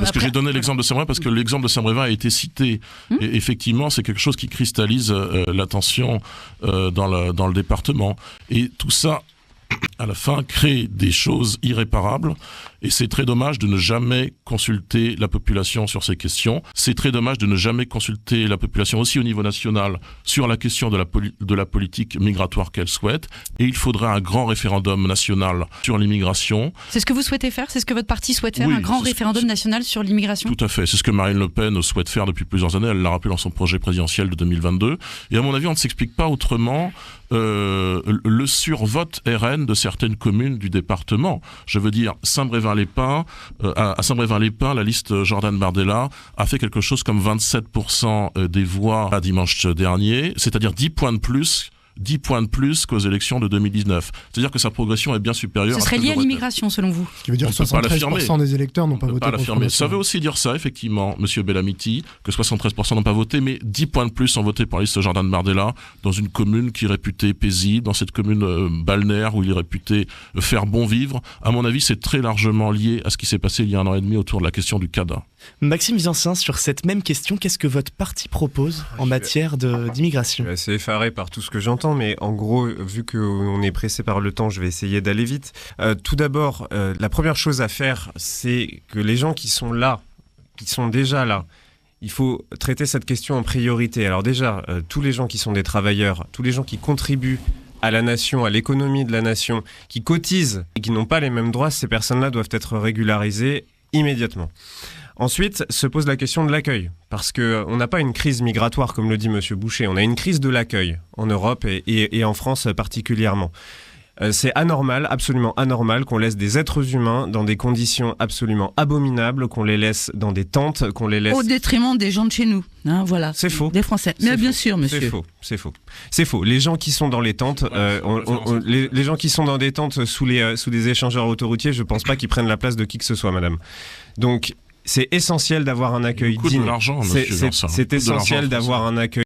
Parce que j'ai donné l'exemple de Saint-Brévin, parce que l'exemple de Saint-Brévin a été cité. Et effectivement, c'est quelque chose qui cristallise l'attention dans le département. Et tout ça, à la fin, crée des choses irréparables. Et c'est très dommage de ne jamais consulter la population sur ces questions. C'est très dommage de ne jamais consulter la population aussi au niveau national sur la question de la politique migratoire qu'elle souhaite. Et il faudrait un grand référendum national sur l'immigration. C'est ce que vous souhaitez faire ? C'est ce que votre parti souhaite faire, un grand référendum national sur l'immigration ? Tout à fait. C'est ce que Marine Le Pen souhaite faire depuis plusieurs années. Elle l'a rappelé dans son projet présidentiel de 2022. Et à mon avis, on ne s'explique pas autrement le survote RN de certaines communes du département. Je veux dire, Saint-Brévin-les-Pins, à Saint-Brévin-les-Pins, la liste Jordan Bardella a fait quelque chose comme 27% des voix à dimanche dernier, c'est-à-dire 10 points de plus qu'aux élections de 2019. C'est-à-dire que sa progression est bien supérieure. Ce serait lié à l'immigration, selon vous ? Ce qui veut dire que 73% des électeurs n'ont pas voté pour le Front National. Ça veut aussi dire ça, effectivement, Monsieur Bellamiti, que 73% n'ont pas voté, mais 10 points de plus ont voté pour la liste Jordan Bardella, dans une commune qui est réputée paisible, dans cette commune balnéaire où il est réputé faire bon vivre. À mon avis, c'est très largement lié à ce qui s'est passé il y a 1 an et demi autour de la question du CADA. Maxime Viancin, sur cette même question, qu'est-ce que votre parti propose en matière d'immigration ? Je suis assez effaré par tout ce que j'entends, mais en gros, vu qu'on est pressé par le temps, je vais essayer d'aller vite. Tout d'abord, la première chose à faire, c'est que les gens qui sont là, qui sont déjà là, il faut traiter cette question en priorité. Alors déjà, tous les gens qui sont des travailleurs, tous les gens qui contribuent à la nation, à l'économie de la nation, qui cotisent et qui n'ont pas les mêmes droits, ces personnes-là doivent être régularisées immédiatement. Ensuite, se pose la question de l'accueil, parce qu'on n'a pas une crise migratoire, comme le dit M. Boucher, on a une crise de l'accueil en Europe et en France particulièrement. C'est anormal, absolument anormal, qu'on laisse des êtres humains dans des conditions absolument abominables, qu'on les laisse dans des tentes, qu'on les laisse... Au détriment des gens de chez nous, hein, voilà. C'est faux. Des Français. Mais bien sûr, monsieur. C'est faux. Les gens qui sont dans les tentes, les gens qui sont dans des tentes sous des échangeurs autoroutiers, je pense pas qu'ils prennent la place de qui que ce soit, madame. Donc, c'est essentiel d'avoir un accueil digne. C'est essentiel d'avoir un accueil